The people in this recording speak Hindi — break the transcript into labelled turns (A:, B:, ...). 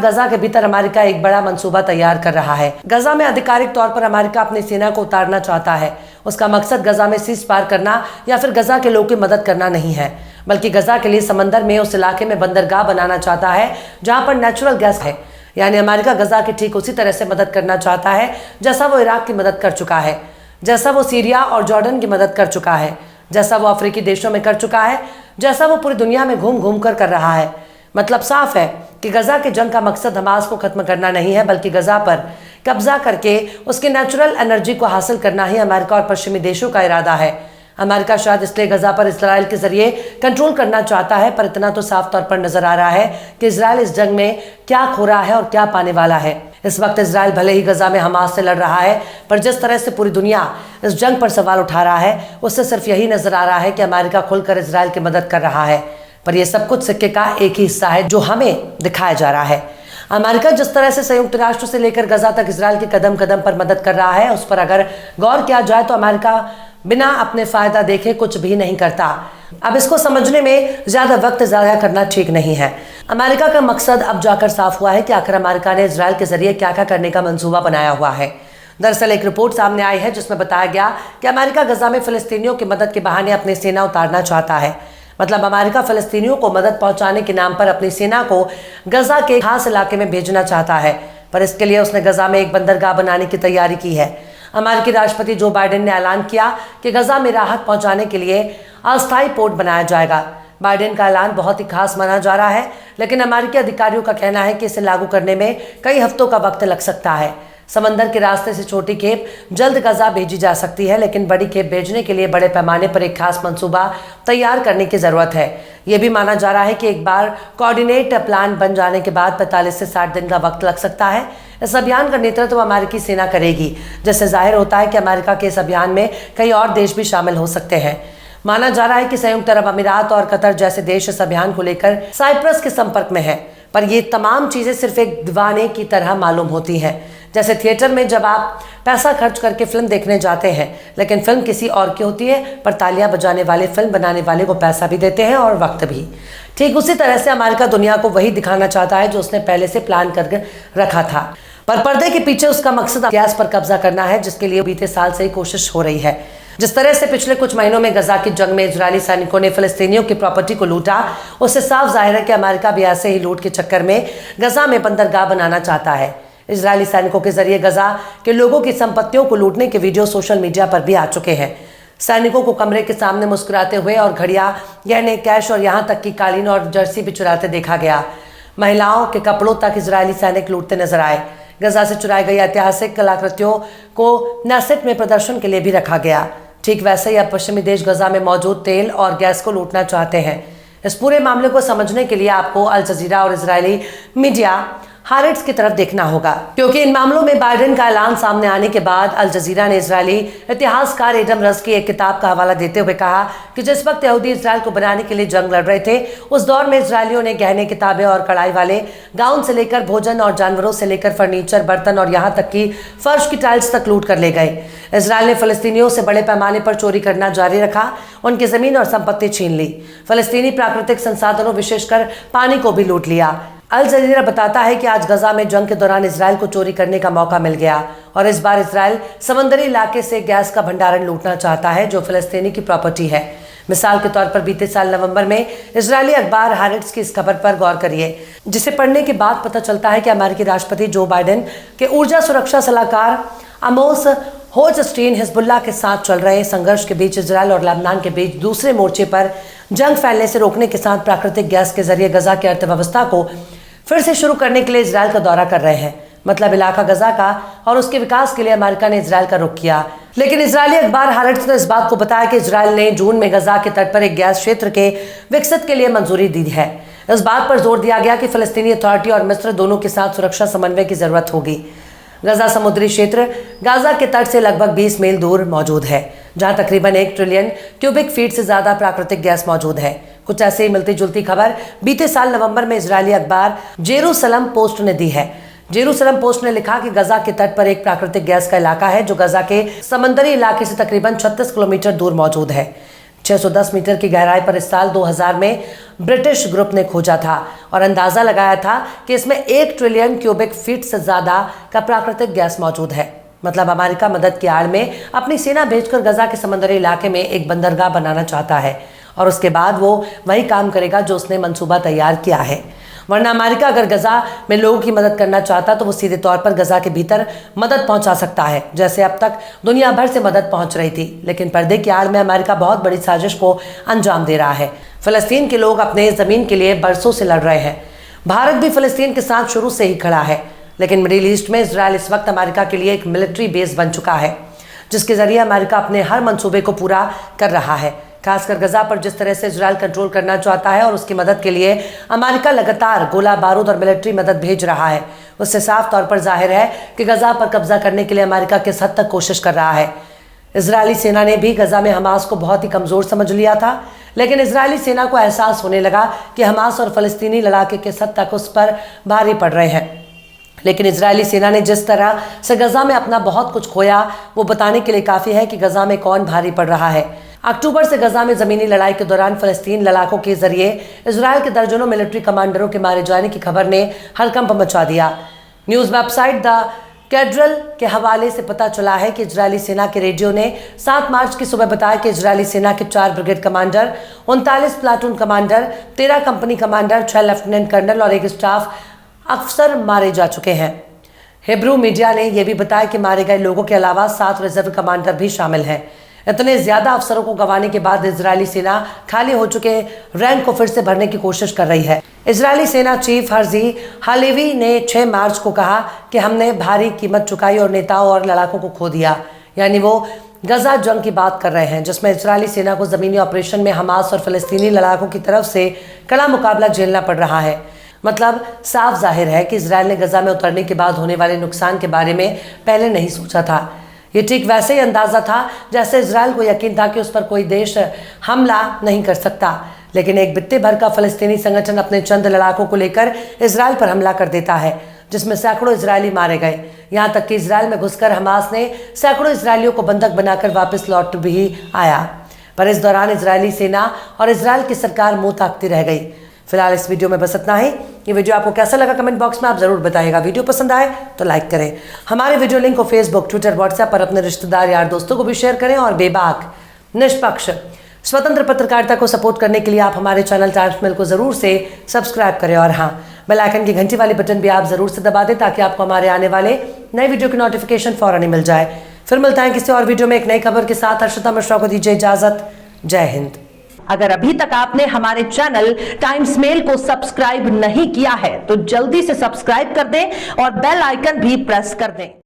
A: गजा के भीतर अमेरिका एक बड़ा मंसूबा तैयार कर रहा है। गजा में आधिकारिक तौर पर अमेरिका अपनी सेना को उतारना चाहता है। उसका मकसद गजा में सीज फायर करना या फिर गजा के लोगों की मदद करना नहीं है, बल्कि गजा के लिए समंदर में उस इलाके में बंदरगाह बनाना चाहता है जहां पर नेचुरल गैस है। यानी अमेरिका गजा की ठीक उसी तरह से मदद करना चाहता है जैसा वो इराक की मदद कर चुका है, जैसा वो सीरिया और जॉर्डन की मदद कर चुका है, जैसा वो अफ्रीकी देशों में कर चुका है, जैसा वो पूरी दुनिया में घूम घूम कर रहा है। मतलब साफ है कि गजा के जंग का मकसद हमास को खत्म करना नहीं है, बल्कि गजा पर कब्जा करके उसके नेचुरल एनर्जी को हासिल करना ही अमेरिका और पश्चिमी देशों का इरादा है। अमेरिका शायद इसलिए गजा पर इजराइल के जरिए कंट्रोल करना चाहता है, पर इतना तो साफ तौर पर नजर आ रहा है कि इजराइल इस जंग में क्या खो रहा है और क्या पाने वाला है। इस वक्त इजराइल भले ही गजा में हमास से लड़ रहा है, पर जिस तरह से पूरी दुनिया इस जंग पर सवाल उठा रहा है, उससे सिर्फ यही नजर आ रहा है कि अमेरिका खुलकर इजराइल की मदद कर रहा है। पर यह सब कुछ सिक्के का एक ही हिस्सा है जो हमें दिखाया जा रहा है। अमेरिका जिस तरह से संयुक्त राष्ट्र से लेकर गजा तक इजराइल के कदम कदम पर मदद कर रहा है, उस पर अगर गौर किया जाए तो अमेरिका बिना अपने फायदा देखे कुछ भी नहीं करता। अब इसको समझने में ज्यादा वक्त जाया करना ठीक नहीं है। अमेरिका का मकसद अब जाकर साफ हुआ है कि आखिर अमेरिका ने इजराइल के जरिए क्या क्या करने का मंसूबा बनाया हुआ है। दरअसल एक रिपोर्ट सामने आई है जिसमें बताया गया कि अमेरिका गजा में फिलिस्तीनियों की मदद के बहाने अपनी सेना उतारना चाहता है। मतलब अमेरिका फिलिस्तीनियों को मदद पहुंचाने के नाम पर अपनी सेना को गजा के खास इलाके में भेजना चाहता है, पर इसके लिए उसने गजा में एक बंदरगाह बनाने की तैयारी की है। अमेरिकी राष्ट्रपति जो बाइडेन ने ऐलान किया कि गजा में राहत पहुंचाने के लिए अस्थायी पोर्ट बनाया जाएगा। बाइडेन का ऐलान बहुत ही खास माना जा रहा है, लेकिन अमेरिकी अधिकारियों का कहना है कि इसे लागू करने में कई हफ्तों का वक्त लग सकता है। समंदर के रास्ते से छोटी खेप जल्द गजा भेजी जा सकती है, लेकिन बड़ी खेप भेजने के लिए बड़े पैमाने पर एक खास मंसूबा तैयार करने की जरूरत है। यह भी माना जा रहा है कि एक बार कोऑर्डिनेट प्लान बन जाने के बाद 45 से 60 दिन का वक्त लग सकता है। इस अभियान का नेतृत्व अमेरिकी सेना करेगी, जिससे जाहिर होता है कि अमेरिका के इस अभियान में कई और देश भी शामिल हो सकते हैं। माना जा रहा है कि संयुक्त अरब अमीरात और कतर जैसे देश इस अभियान को लेकर साइप्रस के संपर्क में है, पर ये तमाम चीजें सिर्फ एक दीवाने की तरह मालूम होती हैं। जैसे थिएटर में जब आप पैसा खर्च करके फिल्म देखने जाते हैं, लेकिन फिल्म किसी और की होती है, पर तालियां बजाने वाले फिल्म बनाने वाले को पैसा भी देते हैं और वक्त भी। ठीक उसी तरह से अमेरिका दुनिया को वही दिखाना चाहता है जो उसने पहले से प्लान करके रखा था, पर पर्दे के पीछे उसका मकसद गैस पर कब्जा करना है, जिसके लिए बीते साल से ही कोशिश हो रही है। जिस तरह से पिछले कुछ महीनों में गजा की जंग में इजरायली सैनिकों ने फिलिस्तीनियों की प्रॉपर्टी को लूटा, उससे साफ जाहिर है कि अमेरिका भी ऐसे ही लूट के चक्कर में गजा में बंदरगाह बनाना चाहता है। इजरायली सैनिकों के जरिए गजा के लोगों की संपत्तियों को लूटने के वीडियो सोशल मीडिया पर भी आ चुके हैं। सैनिकों को कमरे के सामने मुस्कुराते हुए और घड़ियां, गहने, कैश और यहाँ तक कि कालीन और जर्सी भी चुराते देखा गया। महिलाओं के कपड़ों तक इजरायली सैनिक लूटते नजर आए। गजा से चुराई गई ऐतिहासिक कलाकृतियों को नेसेट में प्रदर्शन के लिए भी रखा गया। ठीक वैसे ही अब पश्चिमी देश गजा में मौजूद तेल और गैस को लूटना चाहते हैं। इस पूरे मामले को समझने के लिए आपको अल जजीरा और इजरायली मीडिया हारेट्स की तरफ देखना होगा, क्योंकि इन मामलों में बाइडेन का ऐलान सामने आने के बाद अल जजीरा ने इजरायली इतिहासकार एडम रस की एक किताब का हवाला देते हुए कहा कि जिस वक्त यहूदी इजराइल को बनाने के लिए जंग लड़ रहे थे, उस दौर में इजरायलियों ने गहने, किताबें और कढ़ाई वाले गाउन से लेकर भोजन और जानवरों से लेकर फर्नीचर, बर्तन और यहाँ तक कि फर्श की टाइल्स तक लूट कर ले गए। इजराइल ने फिलिस्तीनियों से बड़े पैमाने पर चोरी करना जारी रखा, उनकी जमीन और संपत्ति छीन ली, फिलिस्तीनी प्राकृतिक संसाधनों विशेषकर पानी को भी लूट लिया। अल जजीरा बताता है कि आज गजा में जंग के दौरान इजराइल को चोरी करने का मौका मिल गया और इस बार इजराइल समंदरी इलाके से गैस का भंडारण लूटना चाहता है जो फिलिस्तीनी की प्रॉपर्टी है। मिसाल के तौर पर बीते साल नवंबर में इजरायली अखबार हारेट्स की इस खबर पर गौर करिए, जिसे पढ़ने के बाद पता चलता है कि अमेरिकी राष्ट्रपति जो बाइडेन के ऊर्जा सुरक्षा सलाहकार आमोस होचस्टीन हिजबुल्लाह के साथ चल रहे संघर्ष के बीच इजरायल और लेबनान के बीच दूसरे मोर्चे पर जंग फैलने से रोकने के साथ प्राकृतिक गैस के जरिए गजा की अर्थव्यवस्था को फिर से शुरू करने के लिए इजरायल का दौरा कर रहे हैं। मतलब इलाका गजा का और उसके विकास के लिए अमेरिका ने इजरायल का रुख किया। लेकिन इजरायली अखबार हारेट्स ने इस बात को बताया कि इजरायल ने जून में गजा के तट पर एक गैस क्षेत्र के विकसित के लिए मंजूरी दी है। इस बात पर जोर दिया गया कि फिलिस्तीनी अथॉरिटी और मिस्र दोनों के साथ सुरक्षा समन्वय की जरूरत होगी। गजा समुद्री क्षेत्र गाजा के तट से लगभग 20 मील दूर मौजूद है, जहां तकरीबन 1 ट्रिलियन क्यूबिक फीट से ज्यादा प्राकृतिक गैस मौजूद है। कुछ ऐसे ही मिलती जुलती खबर बीते साल नवंबर में इजरायली अखबार जेरूसलम पोस्ट ने दी है। जेरूसलम पोस्ट ने लिखा कि गजा के तट पर एक प्राकृतिक गैस का इलाका है जो गजा के समंदरी इलाके से तकरीबन 36 किलोमीटर दूर मौजूद है। 610 मीटर की गहराई पर इस साल 2000 में ब्रिटिश ग्रुप ने खोजा था और अंदाजा लगाया था कि इसमें 1 ट्रिलियन क्यूबिक फीट से ज्यादा का प्राकृतिक गैस मौजूद है। मतलब अमेरिका मदद की आड़ में अपनी सेना भेजकर गजा के समंदरी इलाके में एक बंदरगाह बनाना चाहता है और उसके बाद वो वही काम करेगा जो उसने मंसूबा तैयार किया है। वरना अमेरिका अगर गजा में लोगों की मदद करना चाहता तो वो सीधे तौर पर गजा के भीतर मदद पहुंचा सकता है, जैसे अब तक दुनिया भर से मदद पहुंच रही थी। लेकिन पर्दे की आड़ में अमेरिका बहुत बड़ी साजिश को अंजाम दे रहा है। फिलिस्तीन के लोग अपने जमीन के लिए बरसों से लड़ रहे हैं। भारत भी फिलिस्तीन के साथ शुरू से ही खड़ा है, लेकिन मिडिल ईस्ट में इजराइल इस वक्त अमेरिका के लिए एक मिलिट्री बेस बन चुका है, जिसके जरिए अमेरिका अपने हर मंसूबे को पूरा कर रहा है। खासकर गजा पर जिस तरह से इजराइल कंट्रोल करना चाहता है और उसकी मदद के लिए अमेरिका लगातार गोला बारूद और मिलिट्री मदद भेज रहा है, उससे साफ तौर पर जाहिर है कि गजा पर कब्जा करने के लिए अमेरिका किस हद तक कोशिश कर रहा है। इजरायली सेना ने भी गजा में हमास को बहुत ही कमजोर समझ लिया था, लेकिन इजरायली सेना को एहसास होने लगा कि हमास और फलस्तीनी लड़ाके किस हद तक उस पर भारी पड़ रहे हैं। लेकिन इजरायली सेना ने जिस तरह से गजा में अपना बहुत कुछ खोया वो बताने के लिए काफ़ी है कि गजा में कौन भारी पड़ रहा है। अक्टूबर से गजा में ज़मीनी लड़ाई के दौरान फ़लस्तीन लड़ाकों के जरिए इजरायल के दर्जनों मिलिट्री कमांडरों के मारे जाने की खबर ने हड़कंप मचा दिया। न्यूज़ वेबसाइट द कैड्रल के हवाले से पता चला है कि इजरायली सेना के रेडियो ने 7 मार्च की सुबह बताया कि इजरायली सेना के 4 brigade commander, 39 platoon commander, 13 company commander, 6 lieutenant colonel और 1 स्टाफ अफसर मारे जा चुके हैं। हिब्रू मीडिया ने यह भी बताया कि मारे गए लोगों के अलावा 7 रिजर्व कमांडर भी शामिल हैं। इतने ज्यादा अफसरों को गंवाने के बाद इजरायली सेना खाली हो चुके रैंक को फिर से भरने की कोशिश कर रही है। इजरायली सेना चीफ हर्जी हालेवी ने 6 मार्च को कहा कि हमने भारी कीमत चुकाई और नेताओं और लड़ाकों को खो दिया। यानी वो गजा जंग की बात कर रहे हैं, जिसमें इजरायली सेना को जमीनी ऑपरेशन में हमास और फिलिस्तीनी लड़ाकों की तरफ से कड़ा मुकाबला झेलना पड़ रहा है। मतलब साफ जाहिर है कि इजरायल ने गजा में उतरने के बाद होने वाले नुकसान के बारे में पहले नहीं सोचा था। ये ठीक वैसे ही अंदाजा था जैसे इजरायल को यकीन था कि उस पर कोई देश हमला नहीं कर सकता, लेकिन एक बित्ते भर का फलस्तीनी संगठन अपने चंद लड़ाकों को लेकर इजरायल पर हमला कर देता है, जिसमें सैकड़ों इजरायली मारे गए। यहाँ तक कि इजरायल में घुसकर हमास ने सैकड़ों इजरायलियों को बंधक बनाकर वापस लौट भी आया, पर इस दौरान इजरायली सेना और इजरायल की सरकार मुंह ताकती रह गई। फिलहाल इस वीडियो में बस इतना ही। ये वीडियो आपको कैसा लगा कमेंट बॉक्स में आप जरूर बताइएगा। वीडियो पसंद आए तो लाइक करें। हमारे वीडियो लिंक को फेसबुक, ट्विटर, व्हाट्सएप पर अपने रिश्तेदार, यार, दोस्तों को भी शेयर करें और बेबाक, निष्पक्ष, स्वतंत्र पत्रकारिता को सपोर्ट करने के लिए आप हमारे चैनल टाइम्स मेल को जरूर से सब्सक्राइब करें और हाँ, बेल आइकन की घंटी वाली बटन भी आप जरूर से दबा दें ताकि आपको हमारे आने वाले नए वीडियो की नोटिफिकेशन फौरन ही मिल जाए। फिर मिलता है किसी और वीडियो में एक नई खबर के साथ। हर्षिता मिश्रा को दीजिए इजाजत। जय हिंद।
B: अगर अभी तक आपने हमारे चैनल टाइम्स मेल को सब्सक्राइब नहीं किया है तो जल्दी से सब्सक्राइब कर दें और बेल आइकन भी प्रेस कर दें।